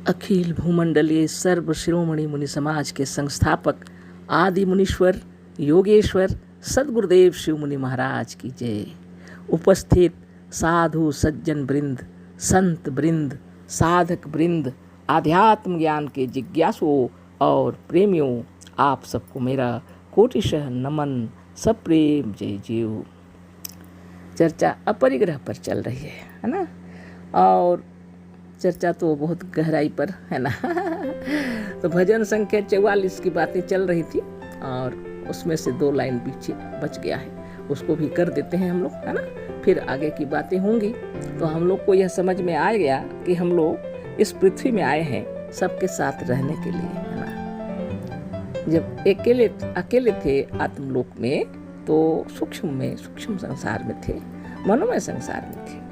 अखिल भूमंडलीय सर्व शिरोमणि मुनि समाज के संस्थापक आदि मुनीश्वर योगेश्वर सद्गुरुदेव शिव मुनि महाराज की जय। उपस्थित साधु सज्जन वृंद, संत वृंद, साधक वृंद, आध्यात्म ज्ञान के जिज्ञासुओं और प्रेमियों, आप सबको मेरा कोटिशः नमन, सप्रेम जय जीव। चर्चा अपरिग्रह पर चल रही है ना, और चर्चा तो बहुत गहराई पर है ना। तो भजन संख्या 44 की बातें चल रही थी और उसमें से 2 लाइन पीछे बच गया है, उसको भी कर देते हैं हम लोग, है ना। फिर आगे की बातें होंगी तो हम लोग को यह समझ में आ गया कि हम लोग इस पृथ्वी में आए हैं सबके साथ रहने के लिए, है ना। जब अकेले थे आत्मलोक में तो सूक्ष्म संसार में थे, मनोमय संसार में थे।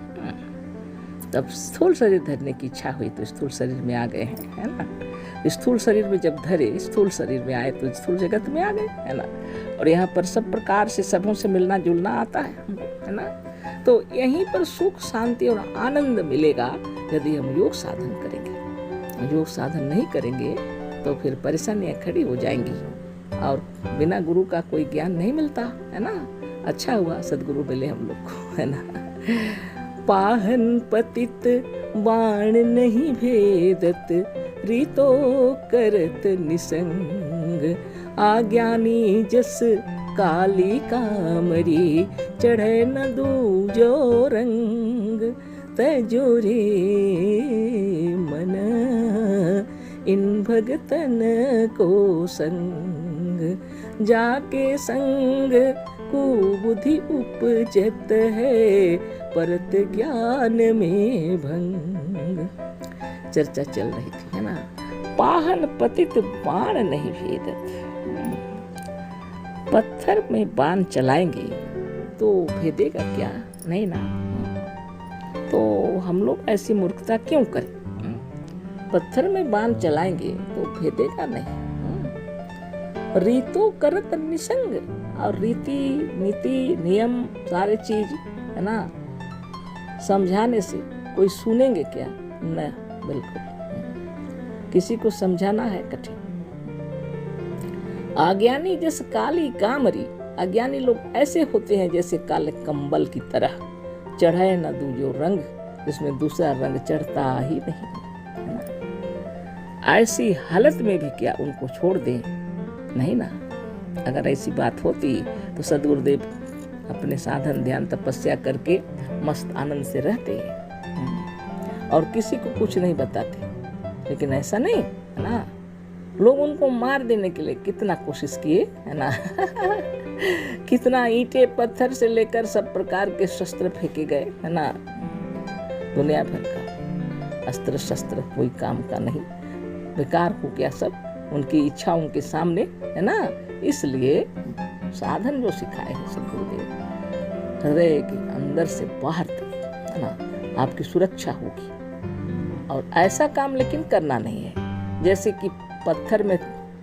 तब स्थूल शरीर धरने की इच्छा हुई तो स्थूल शरीर में आ गए हैं, है ना। स्थूल शरीर में जब धरे, स्थूल शरीर में आए तो स्थूल जगत में आ गए, है ना। और यहाँ पर सब प्रकार से सबों से मिलना जुलना आता है ना। तो यहीं पर सुख शांति और आनंद मिलेगा यदि हम योग साधन करेंगे। योग साधन नहीं करेंगे तो फिर परेशानियाँ खड़ी हो जाएंगी और बिना गुरु का कोई ज्ञान नहीं मिलता, है ना। अच्छा हुआ सदगुरु मिले हम लोग को, है ना। पाहन पतित बाण नहीं भेदत, रीतो करत निसंग। आज्ञानी जस काली कामरी, चढ़े न दूजो रंग। तजो रे मन इन भगतन को संग, जाके संग कुबुद्धि उपजत है, परत ज्ञान में भंग। चर्चा चल रही थी, है ना। पाहन पतित बाण नहीं भेदत। पत्थर में बाण चलाएंगे तो भेदेगा क्या, नहीं ना। तो हम लोग ऐसी मूर्खता क्यों करें। पत्थर में बाण चलाएंगे तो भेदेगा नहीं। रीतो करत निसंग, और रीति नीति नियम सारे चीज, है ना, समझाने से कोई सुनेंगे क्या, न, बिल्कुल। किसी को समझाना है कठिन। अज्ञानी जैसे काली कामरी, अज्ञानी लोग ऐसे होते हैं जैसे काले कंबल की तरह। चढ़े न दूजो रंग, जिसमें दूसरा रंग चढ़ता ही नहीं, है ना। ऐसी हालत में भी क्या उनको छोड़ दें, नहीं ना। अगर ऐसी बात होती तो सदगुरुदेव अपने साधन ध्यान तपस्या करके मस्त आनंद से रहते और किसी को कुछ नहीं बताते। लेकिन ऐसा नहीं, है ना। लोग उनको मार देने के लिए कितना कोशिश किए, है ना। कितना ईंटे पत्थर से लेकर सब प्रकार के शस्त्र फेंके गए, है ना। दुनिया भर का अस्त्र शस्त्र कोई काम का नहीं, बेकार हो गया सब उनकी इच्छाओं के सामने, है ना। इसलिए साधन जो सिखाए हैं सदगुरुदेव, हृदय के अंदर से बाहर तक, है ना, आपकी सुरक्षा होगी। और ऐसा काम लेकिन करना नहीं है जैसे कि पत्थर में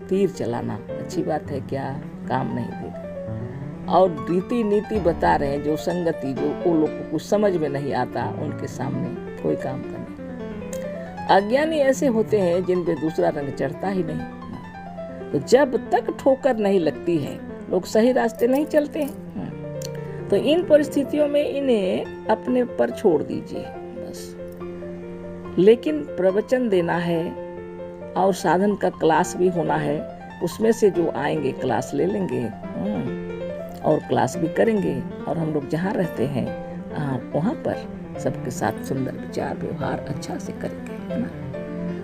तीर चलाना। अच्छी बात है क्या, काम नहीं देगा। और रीति नीति बता रहे हैं, जो संगति, जो वो लोग को कुछ समझ में नहीं आता, उनके सामने कोई काम का नहीं। अज्ञानी ऐसे होते हैं जिन पे दूसरा रंग चढ़ता ही नहीं। तो जब तक ठोकर नहीं लगती है लोग सही रास्ते नहीं चलते हैं। तो इन परिस्थितियों में इन्हें अपने पर छोड़ दीजिए बस। लेकिन प्रवचन देना है और साधन का क्लास भी होना है, उसमें से जो आएंगे क्लास ले लेंगे और क्लास भी करेंगे। और हम लोग जहाँ रहते हैं वहाँ पर सबके साथ सुंदर विचार व्यवहार अच्छा से करेंगे, है ना।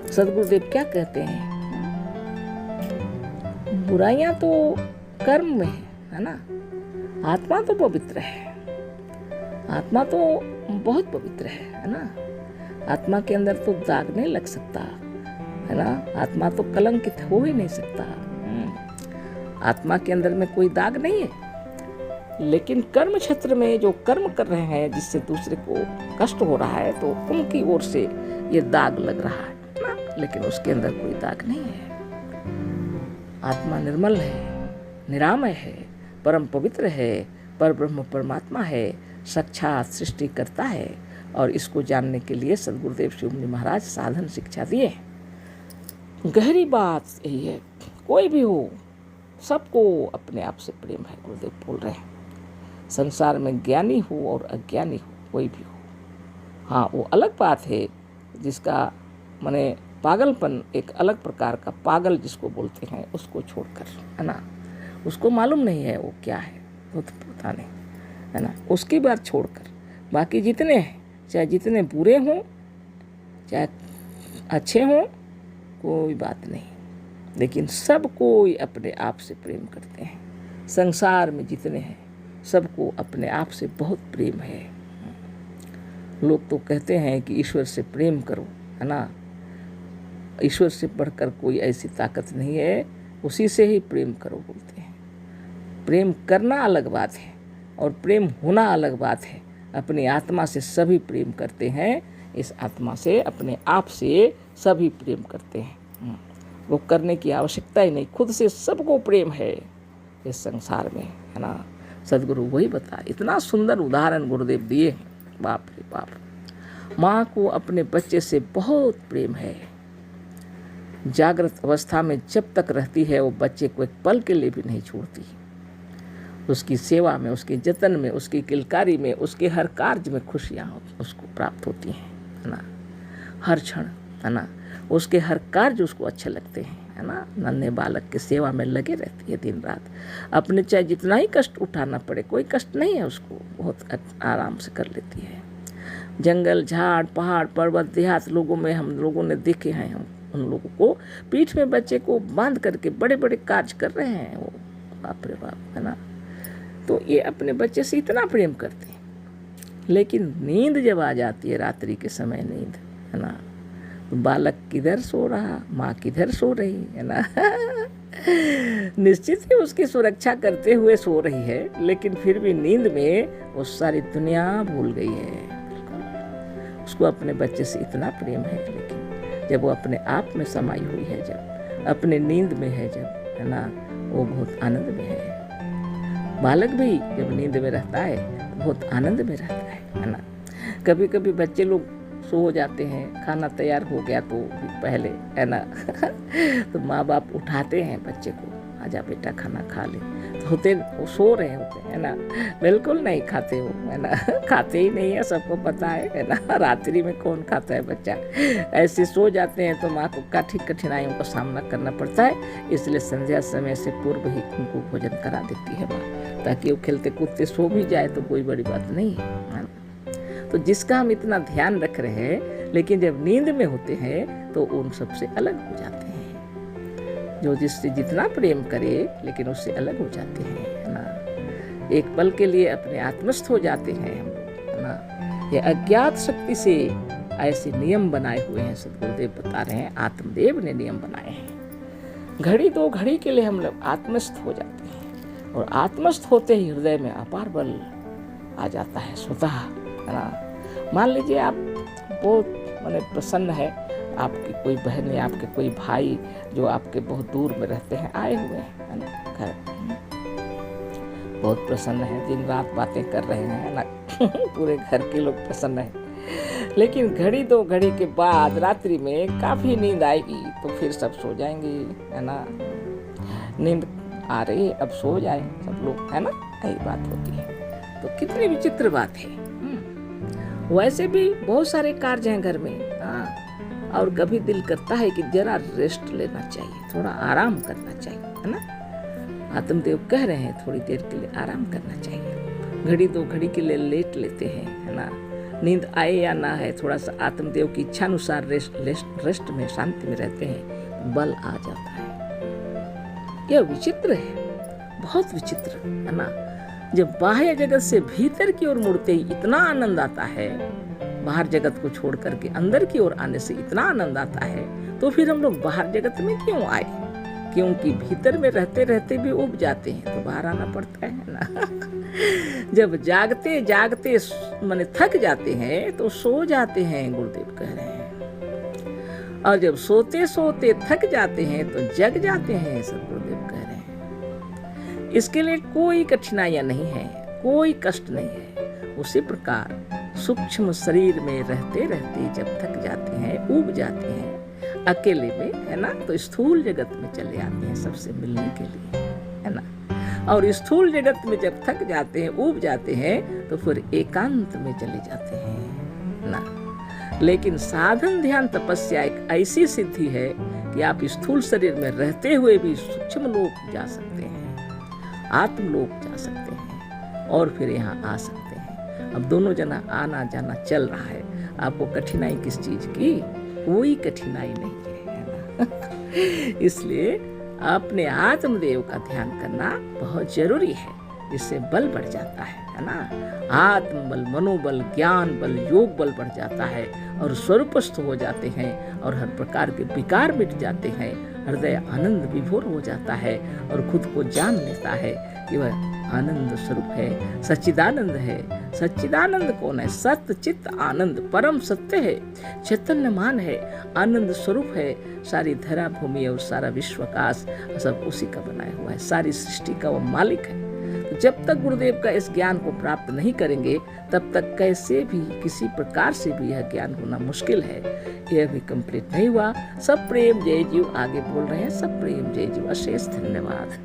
सदगुरुदेव क्या कहते हैं, बुराइयां तो कर्म में है ना। आत्मा तो पवित्र है, आत्मा तो बहुत पवित्र है ना। आत्मा के अंदर तो दाग नहीं लग सकता, है ना। आत्मा तो कलंकित हो ही नहीं सकता। आत्मा के अंदर में कोई दाग नहीं है। लेकिन कर्म क्षेत्र में जो कर्म कर रहे हैं जिससे दूसरे को कष्ट हो रहा है, तो उनकी ओर से ये दाग लग रहा है ना। लेकिन उसके अंदर कोई दाग नहीं है। आत्मा निर्मल है, निरामय है, परम पवित्र है, परब्रह्म परमात्मा है, साक्षात सृष्टि करता है। और इसको जानने के लिए सदगुरुदेव शिव मुनि महाराज साधन शिक्षा दिए। गहरी बात यही है, कोई भी हो सबको अपने आप से प्रेम है। गुरुदेव बोल रहे हैं संसार में ज्ञानी हो और अज्ञानी हो, कोई भी हो, हाँ वो अलग बात है जिसका माने पागलपन, एक अलग प्रकार का पागल जिसको बोलते हैं, उसको छोड़कर, है ना, उसको मालूम नहीं है वो क्या है, वो तो पता नहीं, है ना, उसकी बात छोड़कर बाकी जितने हैं, चाहे जितने बुरे हों चाहे अच्छे हों, कोई बात नहीं, लेकिन सब कोई अपने आप से प्रेम करते हैं। संसार में जितने हैं सबको अपने आप से बहुत प्रेम है। लोग तो कहते हैं कि ईश्वर से प्रेम करो, है ना, ईश्वर से बढ़कर कोई ऐसी ताकत नहीं है, उसी से ही प्रेम करो बोलते हैं। प्रेम करना अलग बात है और प्रेम होना अलग बात है। अपनी आत्मा से सभी प्रेम करते हैं, इस आत्मा से, अपने आप से सभी प्रेम करते हैं। वो करने की आवश्यकता ही नहीं, खुद से सबको प्रेम है इस संसार में, है ना। सदगुरु वही बता, इतना सुंदर उदाहरण गुरुदेव दिए हैं, बाप रे बाप। माँ को अपने बच्चे से बहुत प्रेम है। जागृत अवस्था में जब तक रहती है वो बच्चे को एक पल के लिए भी नहीं छोड़ती। उसकी सेवा में, उसके जतन में, उसकी किलकारी में, उसके हर कार्य में खुशियाँ उसको प्राप्त होती हैं, है ना, हर क्षण, है ना, उसके हर कार्य उसको अच्छे लगते हैं, है ना। नन्हे बालक की सेवा में लगे रहती है दिन रात, अपने चाहे जितना ही कष्ट उठाना पड़े, कोई कष्ट नहीं है उसको, बहुत आराम से कर लेती है। जंगल, झाड़, पहाड़, पर्वत, देहात लोगों में हम लोगों ने देखे हैं, हम उन लोगों को पीठ में बच्चे को बांध करके बड़े बड़े कार्य कर रहे हैं वो, बाप रे बाप, है ना। तो ये अपने बच्चे से इतना प्रेम करते हैं, लेकिन नींद जब आ जाती है, रात्रि के समय नींद, है ना, तो बालक किधर सो रहा, माँ किधर सो रही, है ना। निश्चित ही उसकी सुरक्षा करते हुए सो रही है, लेकिन फिर भी नींद में वो सारी दुनिया भूल गई है। उसको अपने बच्चे से इतना प्रेम है, लेकिन जब वो अपने आप में समाई हुई है, जब अपने नींद में है, जब, है ना, वो बहुत आनंद में है। बालक भी जब नींद में रहता है तो बहुत आनंद में रहता है ना। कभी कभी बच्चे लोग सो जाते हैं, खाना तैयार हो गया तो पहले, है ना, तो माँ बाप उठाते हैं बच्चे को, आजा बेटा खाना खा ले, तो होते वो सो रहे होते हैं, है ना, बिल्कुल नहीं खाते हो, है ना, खाते ही नहीं है, सबको पता है ना। रात्रि में कौन खाता है बच्चा, ऐसे सो जाते हैं तो माँ को काफ़ी कठिनाइयों का सामना करना पड़ता है। इसलिए संध्या समय से पूर्व ही उनको भोजन करा देती है माँ, ताकि वो खेलते कूदते सो भी जाए तो कोई बड़ी बात नहीं है। तो जिसका हम इतना ध्यान रख रहे हैं, लेकिन जब नींद में होते हैं तो उन सबसे अलग हो जाते हैं। जो जिससे जितना प्रेम करे लेकिन उससे अलग हो जाते हैं, है ना। एक पल के लिए अपने आत्मस्थ हो जाते हैं, है ना। ये अज्ञात शक्ति से ऐसे नियम बनाए हुए हैं, सदगुरुदेव बता रहे हैं, आत्मदेव ने नियम बनाए हैं। घड़ी दो घड़ी के लिए हम लोग आत्मस्थ हो जाते हैं, और आत्मस्थ होते ही हृदय में अपार बल आ जाता है स्वतः, है ना। मान लीजिए आप बहुत माने प्रसन्न है, आपकी कोई बहन या आपके कोई भाई जो आपके बहुत दूर में रहते हैं, आए हुए हैं, है ना, घर, बहुत प्रसन्न है, दिन रात बातें कर रहे हैं, है ना। पूरे घर के लोग प्रसन्न हैं, लेकिन घड़ी दो घड़ी के बाद रात्रि में काफ़ी नींद आएगी तो फिर सब सो जाएंगे, है ना। नींद आ रही, अब सो जाए सब लोग, है ना, यही बात होती है। तो कितनी विचित्र बात है। वैसे भी बहुत सारे कार्य हैं घर में, हाँ, और कभी दिल करता है कि जरा रेस्ट लेना चाहिए, थोड़ा आराम करना चाहिए, है ना। आत्मदेव कह रहे हैं थोड़ी देर के लिए आराम करना चाहिए। घड़ी दो घड़ी के लिए लेट लेते हैं, है ना। नींद आए या ना है, थोड़ा सा आत्मदेव की इच्छा अनुसार रेस्ट में, शांति में रहते हैं, बल आ जाता है। यह विचित्र है, बहुत विचित्र, है ना। जब बाह्य जगत से भीतर की ओर मुड़ते ही इतना आनंद आता है, बाहर जगत को छोड़ करके अंदर की ओर आने से इतना आनंद आता है, तो फिर हम लोग बाहर जगत में क्यों आए? क्योंकि भीतर में रहते रहते भी उब जाते हैं, तो बाहर आना पड़ता है ना। जब जागते जागते माने थक जाते हैं तो सो जाते हैं, गुरुदेव कह रहे हैं। और जब सोते सोते थक जाते हैं तो जग जाते हैं, सब गुरुदेव कह रहे हैं। इसके लिए कोई कठिनाइयां नहीं है, कोई कष्ट नहीं है। उसी प्रकार सूक्ष्म शरीर में रहते रहते जब थक जाते हैं, ऊब जाते हैं, अकेले में, है ना, तो स्थूल जगत में चले आते हैं सबसे मिलने के लिए, है ना। और स्थूल जगत में जब थक जाते हैं, ऊब जाते हैं, तो फिर एकांत में चले जाते हैं ना। लेकिन साधन ध्यान तपस्या एक ऐसी सिद्धि है कि आप स्थूल शरीर में रहते हुए भी सूक्ष्म लोक जा सकते हैं, आत्मलोक जा सकते हैं और फिर यहाँ आ सकते हैं। अब दोनों जना आना जाना चल रहा है। आपको कठिनाई किस चीज की? कोई कठिनाई नहीं है ना। इसलिए अपने आत्मदेव का ध्यान करना बहुत जरूरी है, इससे बल बढ़ जाता है ना। आत्मबल, मनोबल, ज्ञान बल, योग बल बढ़ जाता है और स्वरूपस्थ हो जाते हैं और हर प्रकार के विकार मिट जाते हैं। हृदय आनंद विभोर हो जाता है और खुद को जान लेता है कि वह आनंद स्वरूप है, सच्चिदानंद है। सच्चिदानंद कौन है? सत्य चित्त आनंद परम सत्य है, चैतन्यमान है, आनंद स्वरूप है। सारी धरा भूमि और सारा विश्वकाश सब उसी का बनाया हुआ है, सारी सृष्टि का वो मालिक है। तो जब तक गुरुदेव का इस ज्ञान को प्राप्त नहीं करेंगे तब तक कैसे भी किसी प्रकार से भी यह ज्ञान होना मुश्किल है। यह भी कंप्लीट नहीं हुआ। सब प्रेम जय जीव आगे बोल रहे हैं। सब प्रेम जय जीव। अशेष धन्यवाद।